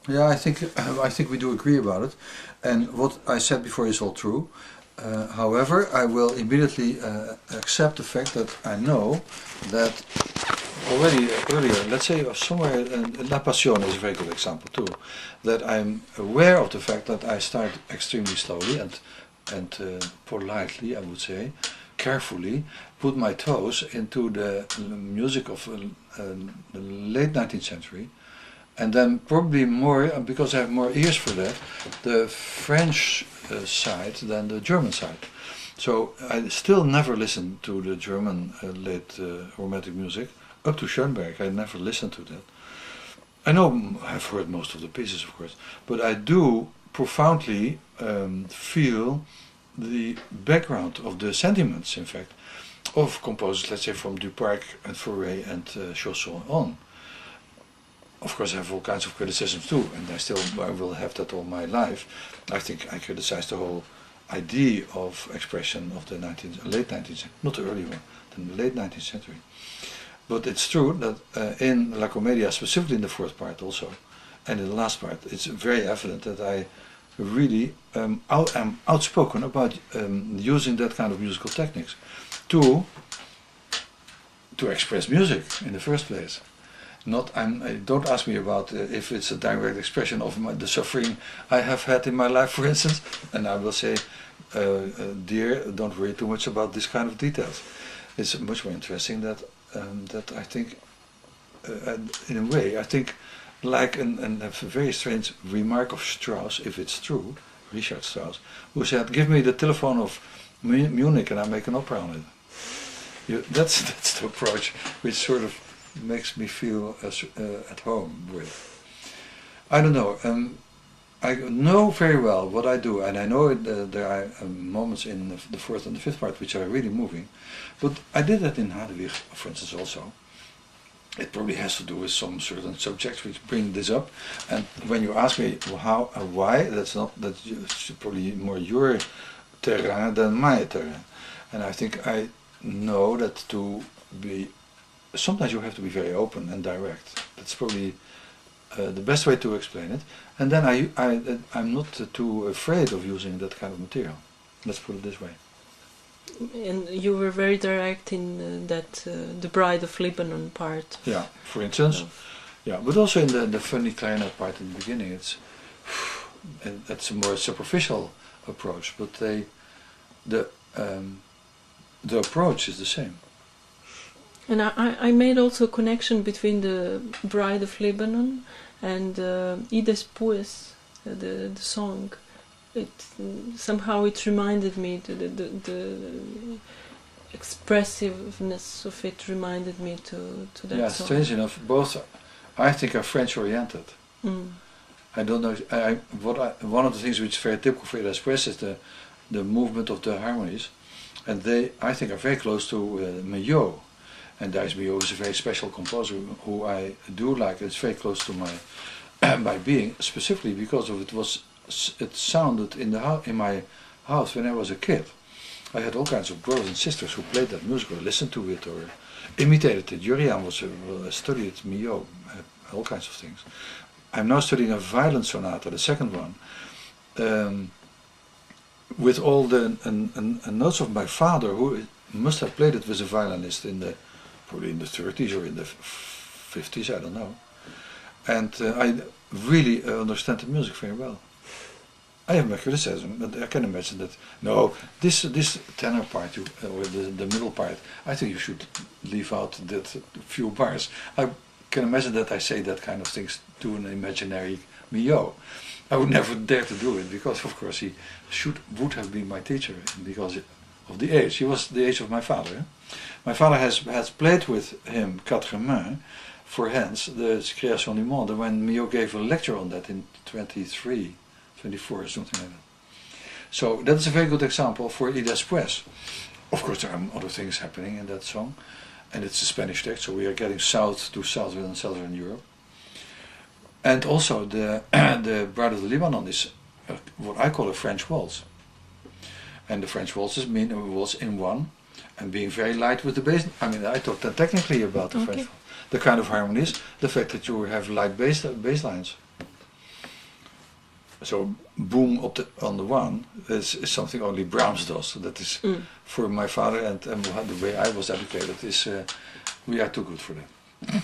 Yeah, I think we do agree about it, and what I said before is all true. However, I will immediately accept the fact that I know that already earlier, let's say somewhere, La Passione is a very good example too, that I'm aware of the fact that I start extremely slowly and politely, I would say, carefully, put my toes into the music of the late 19th century, and then probably more, because I have more ears for that, the French side than the German side. So I still never listened to the German late romantic music. Up to Schoenberg, I never listened to that. I know I've heard most of the pieces, of course, but I do profoundly feel the background of the sentiments, in fact, of composers, let's say from Duparc and Fauré and Chausson on. Of course, I have all kinds of criticisms too, and I will have that all my life. I think I criticize the whole idea of expression of the late 19th century, not the early one, the late 19th century. But it's true that in La Commedia, specifically in the fourth part also, and in the last part, it's very evident that I really am outspoken about using that kind of musical techniques to express music in the first place. Don't ask me about if it's a direct expression of the suffering I have had in my life, for instance, and I will say, dear, don't worry too much about this kind of details. It's much more interesting that I think, in a way, I think, like a very strange remark of Strauss, if it's true, Richard Strauss, who said, "Give me the telephone of Munich and I make an opera on it." That's the approach which sort of makes me feel at home with. I don't know. I know very well what I do, and I know there are moments in the fourth and the fifth part which are really moving. But I did that in Hadewig, for instance, also. It probably has to do with some certain subjects which bring this up. And when you ask me how and why, that's probably more your terrain than my terrain. And I think I know that sometimes you have to be very open and direct. That's probably the best way to explain it. And then I'm not too afraid of using that kind of material. Let's put it this way. And you were very direct in that the Bride of Lebanon part. Yeah, for instance. Yeah, but also in the funny clarinet part in the beginning, it's a more superficial approach, but the approach is the same. And I made also a connection between the Bride of Lebanon and Ides Puis, the song. Somehow it reminded me, the expressiveness of it reminded me to that yeah, song. Strange enough, both I think are French oriented. I don't know. One of the things which is very typical for Ides Puis is the movement of the harmonies, and they I think are very close to Maillot. And Thijs Maillot is a very special composer who I do like. It's very close to my being, specifically because of it sounded in my house when I was a kid. I had all kinds of brothers and sisters who played that music or listened to it or imitated it. Jurian studied Maillot, all kinds of things. I'm now studying a violin sonata, the second one, with all the notes of my father, who must have played it with a violinist probably in the 30s or in the 50s, I don't know. And I really understand the music very well. I have my criticism, but I can imagine that, no, this tenor part, or the middle part, I think you should leave out that few bars. I can imagine that I say that kind of things to an imaginary Maillot. I would never dare to do it, because of course he would have been my teacher, because of the age. He was the age of my father. My father has played with him quatre mains for hands, the Création du Monde, when Maillot gave a lecture on that in 23, 24 or something like that. So that's a very good example for Ides Puis. Of course there are other things happening in that song, and it's a Spanish text, so we are getting south to southern and southern Europe. And also the Bride of the Lebanon is what I call a French waltz. And the French waltzes mean a waltz in one, and being very light with the bass. I mean, I talked technically about the French waltz. The kind of harmonies, the fact that you have light bass lines. so boom on the one is something only Brahms does. So that is for my father and the way I was educated is we are too good for that.